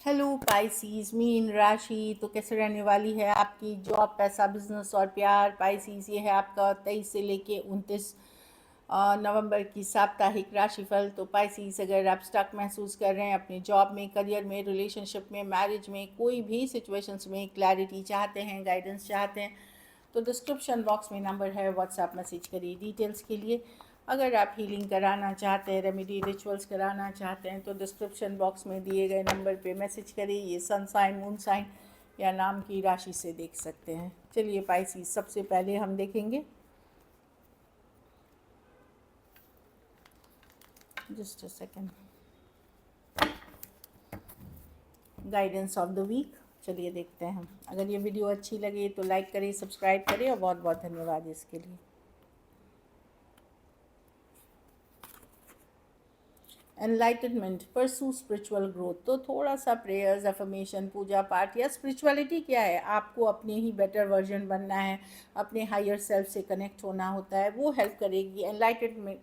Hello Pisces, mean राशि तो कैसे रहने वाली है आपकी जॉब, पैसा, बिजनेस और प्यार। पाइसीज, ये है आपका 23 से लेके 29 नवंबर की साप्ताहिक राशिफल। तो पाइसीज, अगर आप स्टक महसूस कर रहे हैं अपने जॉब में, करियर में, रिलेशनशिप में, मैरिज में, कोई भी सिचुएशंस में क्लैरिटी चाहते हैं, गाइडेंस चाहते हैं, तो डिस्क्रिप्शन बॉक्स में नंबर है, व्हाट्सएप मैसेज करिए डिटेल्स के लिए। अगर आप हीलिंग कराना चाहते हैं, रेमेडी रिचुअल्स कराना चाहते हैं, तो डिस्क्रिप्शन बॉक्स में दिए गए नंबर पे मैसेज करिए। ये सन साइन, मून साइन या नाम की राशि से देख सकते हैं। चलिए पाइसीज, सबसे पहले हम देखेंगे just a second guidance of the week. चलिए देखते हैं हम। अगर ये वीडियो अच्छी लगे तो लाइक करें, सब्सक्राइब करें और बहुत बहुत धन्यवाद इसके लिए। एनलाइटनमेंट, परसू स्पिरिचुअल ग्रोथ। तो थोड़ा सा प्रेयर्स, अफर्मेशन, पूजा पाठ या स्पिरिचुअलिटी क्या है, आपको अपने ही बेटर वर्जन बनना है, अपने हायर सेल्फ से कनेक्ट होना होता है, वो हेल्प करेगी। एनलाइटनमेंट,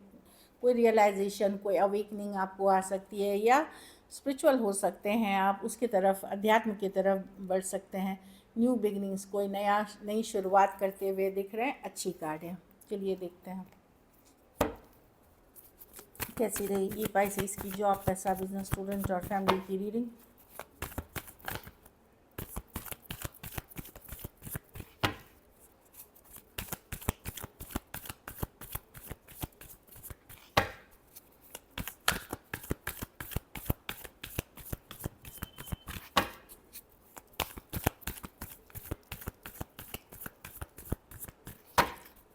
कोई रियलाइजेशन, कोई अवेकनिंग आपको आ सकती है, या स्पिरिचुअल हो सकते हैं आप, उसकी तरफ, अध्यात्म की तरफ बढ़ सकते हैं। न्यू बिगनिंग्स, कोई नई शुरुआत करते हुए दिख रहे हैं। अच्छी कार्ड है। चलिए देखते हैं कैसी रहेगी पाइसेस की जॉब, पैसा, बिजनेस, स्टूडेंट और फैमिली की रीडिंग।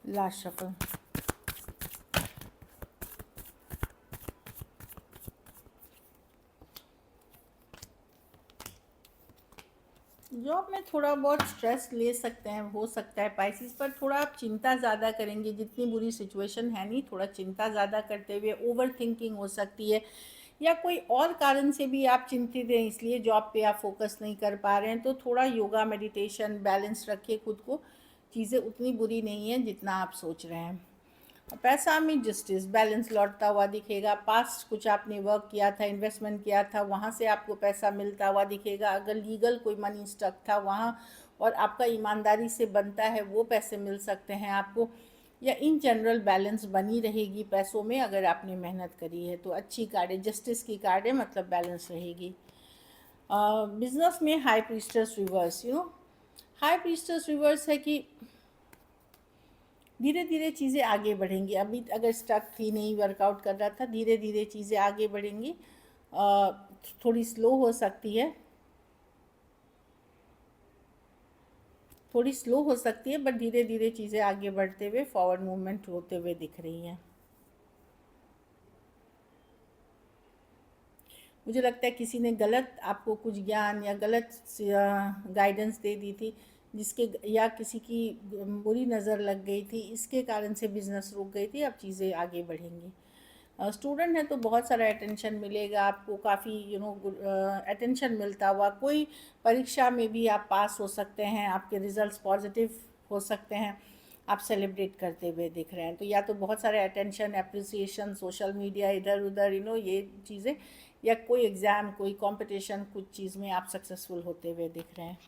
Last shuffle. जॉब में थोड़ा बहुत स्ट्रेस ले सकते हैं, हो सकता है पाइसिस, पर थोड़ा आप चिंता ज़्यादा करेंगे। जितनी बुरी सिचुएशन है नहीं, थोड़ा चिंता ज़्यादा करते हुए ओवर थिंकिंग हो सकती है, या कोई और कारण से भी आप चिंतित हैं, इसलिए जॉब पे आप फोकस नहीं कर पा रहे हैं। तो थोड़ा योगा, मेडिटेशन, बैलेंस रखिए खुद को। चीज़ें उतनी बुरी नहीं हैं जितना आप सोच रहे हैं। पैसा में जस्टिस, बैलेंस लौटता हुआ दिखेगा। पास्ट कुछ आपने वर्क किया था, इन्वेस्टमेंट किया था, वहाँ से आपको पैसा मिलता हुआ दिखेगा। अगर लीगल कोई मनी स्टक था वहाँ और आपका ईमानदारी से बनता है, वो पैसे मिल सकते हैं आपको। या इन जनरल बैलेंस बनी रहेगी पैसों में, अगर आपने मेहनत करी है तो। अच्छी कार्ड है, जस्टिस की कार्ड है, मतलब बैलेंस रहेगी। बिजनेस में हाई प्रीस्टस रिवर्स, हाई प्रीस्टस रिवर्स है कि धीरे धीरे चीज़ें आगे बढ़ेंगी। अभी अगर स्टक थी, नहीं वर्कआउट कर रहा था, धीरे धीरे चीज़ें आगे बढ़ेंगी। थोड़ी स्लो हो सकती है, बट धीरे धीरे चीज़ें आगे बढ़ते हुए, फॉरवर्ड मूवमेंट होते हुए दिख रही हैं। मुझे लगता है किसी ने गलत आपको कुछ ज्ञान या गलत गाइडेंस दे दी थी, जिसके, या किसी की बुरी नज़र लग गई थी, इसके कारण से बिज़नेस रुक गई थी। अब चीज़ें आगे बढ़ेंगी। स्टूडेंट है तो बहुत सारा अटेंशन मिलेगा आपको, काफ़ी अटेंशन मिलता हुआ। कोई परीक्षा में भी आप पास हो सकते हैं, आपके रिजल्ट्स पॉजिटिव हो सकते हैं, आप सेलिब्रेट करते हुए दिख रहे हैं। तो या तो बहुत सारे अटेंशन, अप्रिसिएशन, सोशल मीडिया, इधर उधर, ये चीज़ें, या कोई एग्ज़ाम, कोई कंपटीशन, कुछ चीज़ में आप सक्सेसफुल होते हुए दिख रहे हैं।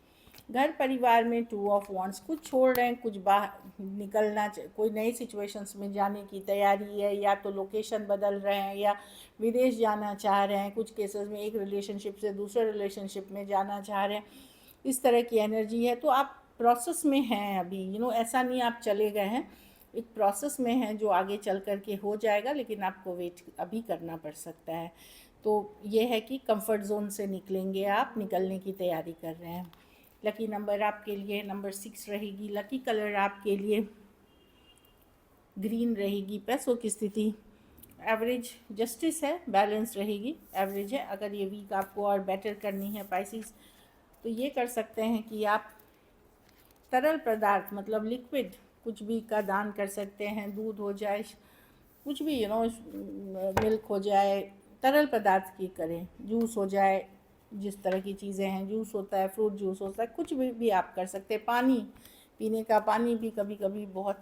घर परिवार में 2 ऑफ वांड्स, कुछ छोड़ रहे हैं, कुछ बाहर निकलना, कोई नई सिचुएशंस में जाने की तैयारी है, या तो लोकेशन बदल रहे हैं, या विदेश जाना चाह रहे हैं। कुछ केसेस में एक रिलेशनशिप से दूसरे रिलेशनशिप में जाना चाह रहे हैं, इस तरह की एनर्जी है। तो आप प्रोसेस में हैं अभी, ऐसा नहीं आप चले गए हैं, एक प्रोसेस में हैं जो आगे चल कर के हो जाएगा, लेकिन आपको वेट अभी करना पड़ सकता है। तो ये है कि कंफर्ट जोन से निकलेंगे आप, निकलने की तैयारी कर रहे हैं। लकी नंबर आपके लिए नंबर 6 रहेगी। लकी कलर आपके लिए ग्रीन रहेगी। पैसों की स्थिति एवरेज, जस्टिस है, बैलेंस रहेगी, एवरेज है। अगर ये वीक आपको और बेटर करनी है पाइसिस, तो ये कर सकते हैं कि आप तरल पदार्थ, मतलब लिक्विड कुछ भी का दान कर सकते हैं। दूध हो जाए, कुछ भी, मिल्क हो जाए, तरल पदार्थ की करें, जूस हो जाए, जिस तरह की चीज़ें हैं, जूस होता है, फ्रूट जूस होता है, कुछ भी आप कर सकते हैं। पानी, पीने का पानी भी कभी कभी बहुत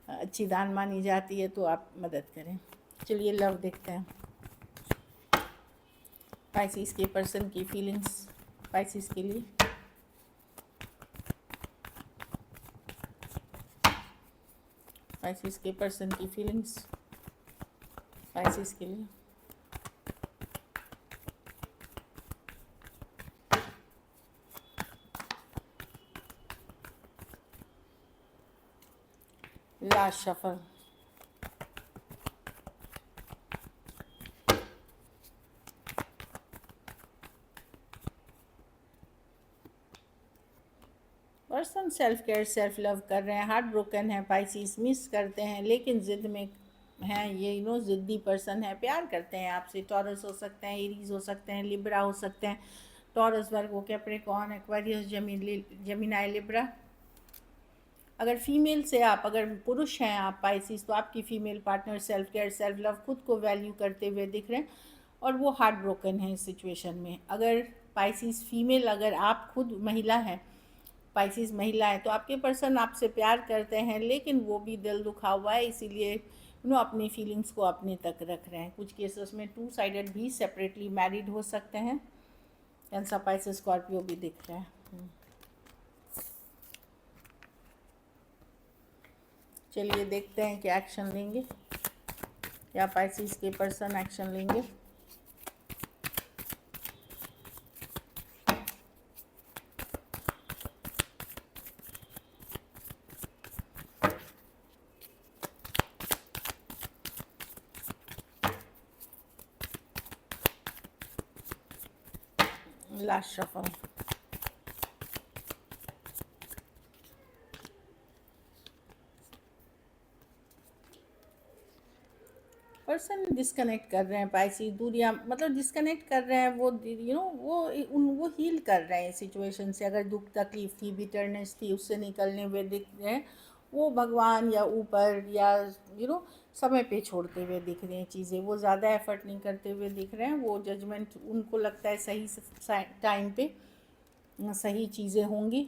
अच्छी दान मानी जाती है, तो आप मदद करें। चलिए लव देखते हैं। पाइसिस के पर्सन की फीलिंग्स पाइसिस के लिए। पाइसिस के पर्सन की फीलिंग्स पाइसिस के लिए। Last shuffle. Person self care self love कर रहे हैं, हार्ट ब्रोकन है, पाइसिस मिस करते हैं लेकिन ज़िद में हैं, ये ज़िद्दी पर्सन है, प्यार करते हैं आपसे। टॉरस हो सकते हैं, एरीज हो सकते हैं, लिब्रा हो सकते हैं। Taurus, Virgo, Capricorn, Aquarius, Gemini, Libra. अगर फीमेल से आप, अगर पुरुष हैं आप पाइसिस, तो आपकी female partner self care self love खुद को वैल्यू करते हुए दिख रहे हैं और वो हार्ट ब्रोकन है इस सिचुएशन में। अगर पाइसिस फीमेल, अगर आप खुद महिला हैं, पाइसिस महिला है, तो आपके पर्सन आपसे प्यार करते हैं लेकिन वो भी दिल दुखा हुआ है, इसीलिए अपनी फीलिंग्स को अपने तक रख रहे हैं। कुछ केसेस में टू साइडेड भी सेपरेटली मैरिड हो सकते हैं। कैंसर, पाइसिस, स्कॉर्पियो भी दिख रहा है। चलिए देखते हैं क्या एक्शन लेंगे, क्या पाइसिस के पर्सन एक्शन लेंगे। Last shuffle. पर्सन डिस्कनेक्ट कर रहे हैं पाइसिस, दूरियां, मतलब डिस्कनेक्ट कर रहे हैं। वो वो हील कर रहे हैं सिचुएशन से। अगर दुख तकलीफ थी, बिटरनेस थी, उससे निकलने हुए दिख रहे हैं। वो भगवान या ऊपर या समय पे छोड़ते हुए दिख रहे हैं चीज़ें। वो ज़्यादा एफर्ट नहीं करते हुए दिख रहे हैं। वो जजमेंट, उनको लगता है सही टाइम पे सही चीज़ें होंगी।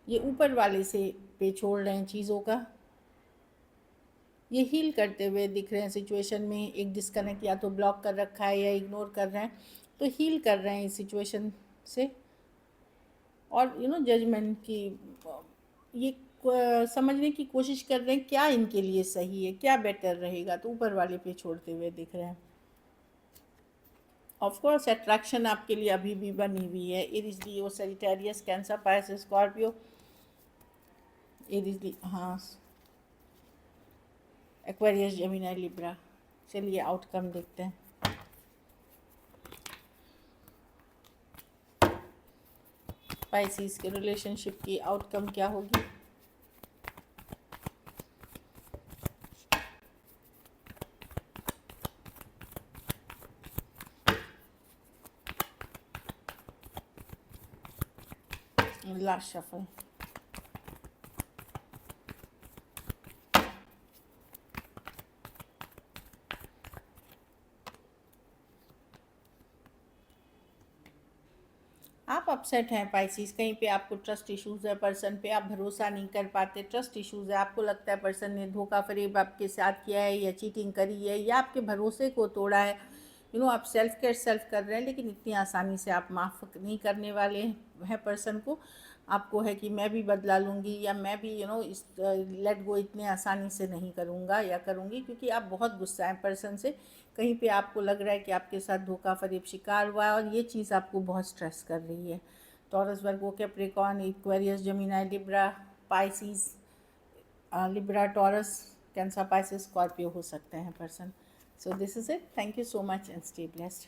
ये ऊपर वाले से पे छोड़ रहे हैं चीज़ों का। ये हील करते हुए दिख रहे हैं सिचुएशन में। एक डिस्कनेक्ट या तो ब्लॉक कर रखा है या इग्नोर कर रहे हैं, तो हील कर रहे हैं इस सिचुएशन से। और जजमेंट की ये समझने की कोशिश कर रहे हैं क्या इनके लिए सही है, क्या बेटर रहेगा, तो ऊपर वाले पे छोड़ते हुए दिख रहे हैं। ऑफ कोर्स अट्रैक्शन आपके लिए अभी भी बनी हुई है। Aries, Leo, Sagittarius, Cancer, Pisces, Scorpio, Aries, हाँ, एक्वेरियस, जेमिनी, लिब्रा। चलिए आउटकम देखते हैं। पाइसिस के रिलेशनशिप की आउटकम क्या होगी। Last shuffle. आप अपसेट हैं पाइसिस, कहीं पे आपको ट्रस्ट इश्यूज़ है, पर्सन पे आप भरोसा नहीं कर पाते, ट्रस्ट इश्यूज़ है, आपको लगता है पर्सन ने धोखा फरेब आपके साथ किया है या चीटिंग करी है या आपके भरोसे को तोड़ा है। आप सेल्फ केयर सेल्फ कर रहे हैं लेकिन इतनी आसानी से आप माफ़ नहीं करने वाले हैं पर्सन को। आपको है कि मैं भी बदला लूँगी या मैं भी इस लेट गो इतने आसानी से नहीं करूँगा या करूँगी, क्योंकि आप बहुत गुस्सा हैं पर्सन से। कहीं पे आपको लग रहा है कि आपके साथ धोखा फरेब शिकार हुआ है और ये चीज़ आपको बहुत स्ट्रेस कर रही है। Taurus, Virgo, Capricorn, Aquarius, Gemini, Libra, Pisces, Libra, Taurus, Cancer, Pisces, Scorpio हो सकते हैं person. So this is it. Thank you so much and stay blessed.